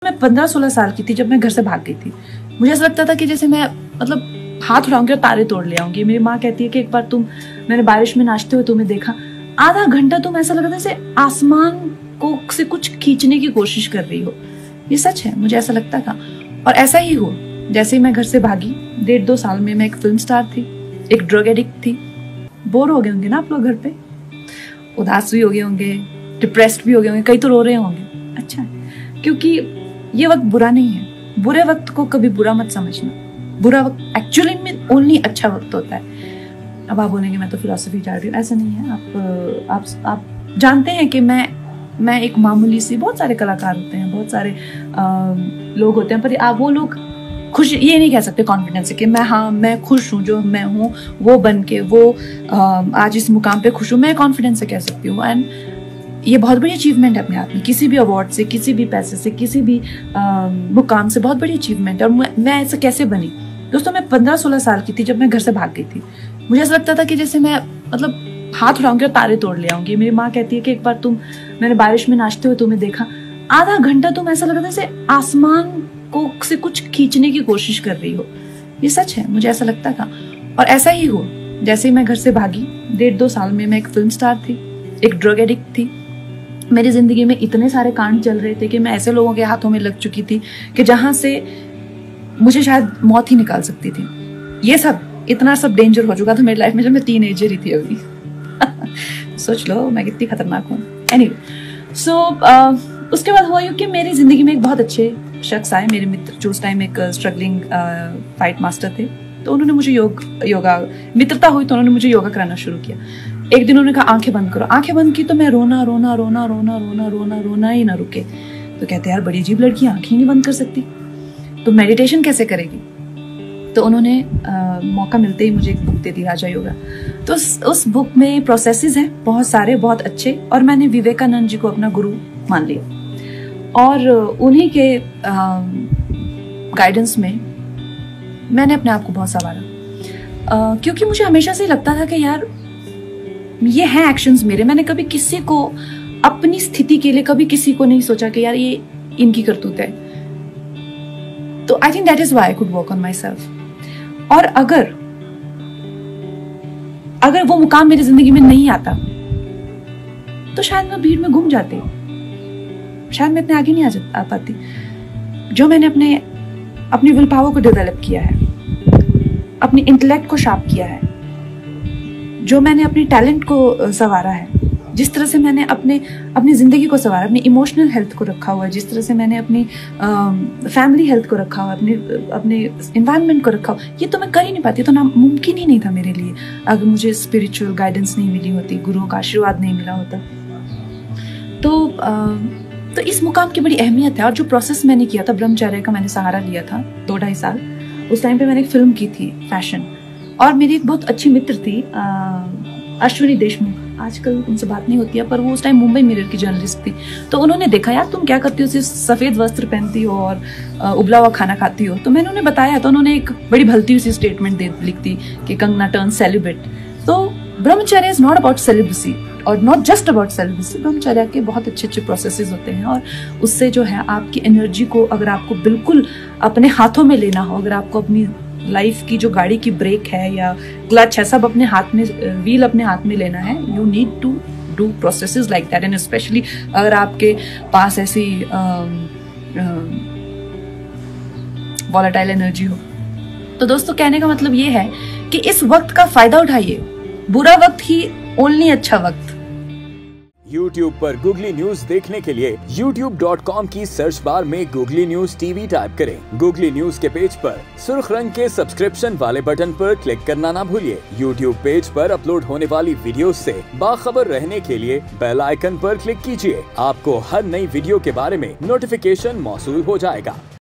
मैं 15-16 साल की थी जब मैं घर से भाग गई थी। मुझे ऐसा लगता था कि जैसे मैं मतलब हाथ उठाऊंगी और तारे तोड़ ले आऊंगी। मेरी माँ कहती है कि एक बार मैंने बारिश में नाचते हुए तुम्हें देखा, आधा घंटा तुम ऐसा लगा था जैसे आसमान को से कुछ खींचने की कोशिश कर रही हो। ये सच है, मुझे ऐसा लगता था और ऐसा ही हुआ। जैसे ही मैं घर से भागी, 1.5-2 साल में मैं एक फिल्म स्टार थी, एक ड्रग एडिक्ट थी। बोर हो गए होंगे ना आप लोग घर पे, उदास भी हो गए होंगे, डिप्रेस्ड भी हो गए होंगे, कई तो रो रहे होंगे। अच्छा है, क्योंकि ये वक्त बुरा नहीं है। बुरे वक्त को कभी बुरा मत समझना। बुरा वक्त एक्चुअली में ओनली अच्छा वक्त होता है। अब आप बोलेंगे मैं तो फिलॉसफी चाह रही हूँ, ऐसा नहीं है। आप जानते हैं कि मैं एक मामूली सी, बहुत सारे कलाकार होते हैं, बहुत सारे लोग होते हैं, पर आप वो लोग खुश ये नहीं कह सकते कॉन्फिडेंस से कि मैं खुश हूँ, जो मैं हूँ वो बन के वो आज इस मुकाम पे खुश हूँ। मैं कॉन्फिडेंस से कह सकती हूँ। एंड ये बहुत बड़ी अचीवमेंट है अपने आप में, किसी भी अवार्ड से, किसी भी पैसे से, किसी भी मुकाम से बहुत बड़ी अचीवमेंट है। और मैं ऐसा कैसे बनी दोस्तों? मैं 15-16 साल की थी जब मैं घर से भाग गई थी। मुझे ऐसा लगता था कि जैसे मैं मतलब हाथ उठाऊंगी और तारे तोड़ ले आऊंगी। मेरी माँ कहती है कि एक बार मैंने बारिश में नाचते हुए तुम्हें देखा, आधा घंटा तुम ऐसा लगा था जैसे आसमान को से कुछ खींचने की कोशिश कर रही हो। ये सच है, मुझे ऐसा लगता था और ऐसा ही हुआ। जैसे ही मैं घर से भागी, 1.5-2 साल में मैं एक फिल्म स्टार थी, एक ड्रग एडिक्ट थी। मेरी जिंदगी में इतने सारे कांड चल रहे थे कि मैं ऐसे लोगों के हाथों में लग चुकी थी कि जहां से मुझे शायद मौत ही निकाल सकती थी। ये सब इतना सब डेंजर हो चुका था मेरी लाइफ में जब मैं टीनेजर ही थी अभी। सोच लो मैं कितनी खतरनाक हूँ। एनीवे, सो उसके बाद हुआ यूँ कि मेरी जिंदगी में एक बहुत अच्छे शख्स आए, मेरे मित्र, जो उस टाइम एक स्ट्रगलिंग फाइट मास्टर थे। तो उन्होंने मुझे योगा मित्रता हुई तो उन्होंने मुझे योगा कराना शुरू किया। एक दिन उन्होंने कहा आंखें बंद करो। आंखें बंद की तो मैं रोना ही ना रुके। तो कहते यार बड़ी अजीब लड़की, आंखें ही नहीं बंद कर सकती, तो मेडिटेशन कैसे करेगी? तो उन्होंने मौका मिलते ही मुझे एक बुक दे दी, राजा योगा। तो उस बुक में प्रोसेसेस हैं बहुत सारे, बहुत अच्छे, और मैंने विवेकानंद जी को अपना गुरु मान लिया। और उन्हीं के गाइडेंस में मैंने अपने आप को बहुत संवारा, क्योंकि मुझे हमेशा से लगता था कि यार ये हैं एक्शंस मेरे। मैंने कभी किसी को अपनी स्थिति के लिए कभी किसी को नहीं सोचा कि यार ये इनकी करतूत है। तो I think that is why I could work on my self. और अगर वो मुकाम मेरी जिंदगी में नहीं आता तो शायद मैं भीड़ में घूम जाती, शायद मैं इतने आगे नहीं आ पाती। जो मैंने अपनी विल पावर को डेवलप किया है, अपनी इंटेलेक्ट को शार्प किया है, जो मैंने अपनी टैलेंट को संवारा है, जिस तरह से मैंने अपनी जिंदगी को संवारा, अपनी इमोशनल हेल्थ को रखा हुआ है, जिस तरह से मैंने अपनी फैमिली हेल्थ को रखा हुआ, अपने एनवायरनमेंट को रखा हुआ, ये तो मैं कर ही नहीं पाती। तो ना मुमकिन ही नहीं था मेरे लिए अगर मुझे स्पिरिचुअल गाइडेंस नहीं मिली होती, गुरुओं का आशीर्वाद नहीं मिला होता। तो इस मुकाम की बड़ी अहमियत है। और जो प्रोसेस मैंने किया था, ब्रह्मचर्य का मैंने सहारा लिया था 2-2.5 साल। उस टाइम पे मैंने एक फिल्म की थी फैशन, और मेरी एक बहुत अच्छी मित्र थी अश्विनी देशमुख, आजकल उनसे बात नहीं होती है, पर वो उस टाइम मुंबई मिरर की जर्नलिस्ट थी। तो उन्होंने देखा यार तुम क्या करती हो, सिर्फ सफेद वस्त्र पहनती हो और उबला हुआ खाना खाती हो। तो मैंने उन्हें बताया, तो उन्होंने एक बड़ी भलती सी स्टेटमेंट लिख दी कि कंगना टर्न सेलिब्रेट। तो ब्रह्मचर्य इज नॉट अबाउट सेलिब्रेसी और नॉट जस्ट अबाउट सेलिब्रेसी। ब्रह्मचर्य के बहुत अच्छे प्रोसेसेस होते हैं, और उससे जो है आपकी एनर्जी को, अगर आपको बिल्कुल अपने हाथों में लेना हो, अगर आपको अपनी लाइफ की जो गाड़ी की ब्रेक है या क्लच है, सब अपने हाथ में, व्हील अपने हाथ में लेना है, you need to do processes like that. And specially अगर आपके पास ऐसी वॉलेटाइल एनर्जी हो। तो दोस्तों कहने का मतलब ये है कि इस वक्त का फायदा उठाइए। बुरा वक्त ही ओनली अच्छा वक्त। YouTube पर गूगली न्यूज देखने के लिए youtube.com की सर्च बार में गूगली न्यूज टीवी टाइप करें। गूगली न्यूज के पेज पर सुर्ख रंग के सब्सक्रिप्शन वाले बटन पर क्लिक करना ना भूलिए। YouTube पेज पर अपलोड होने वाली वीडियोस से बाखबर रहने के लिए बेल आइकन पर क्लिक कीजिए। आपको हर नई वीडियो के बारे में नोटिफिकेशन मौसूल हो जाएगा।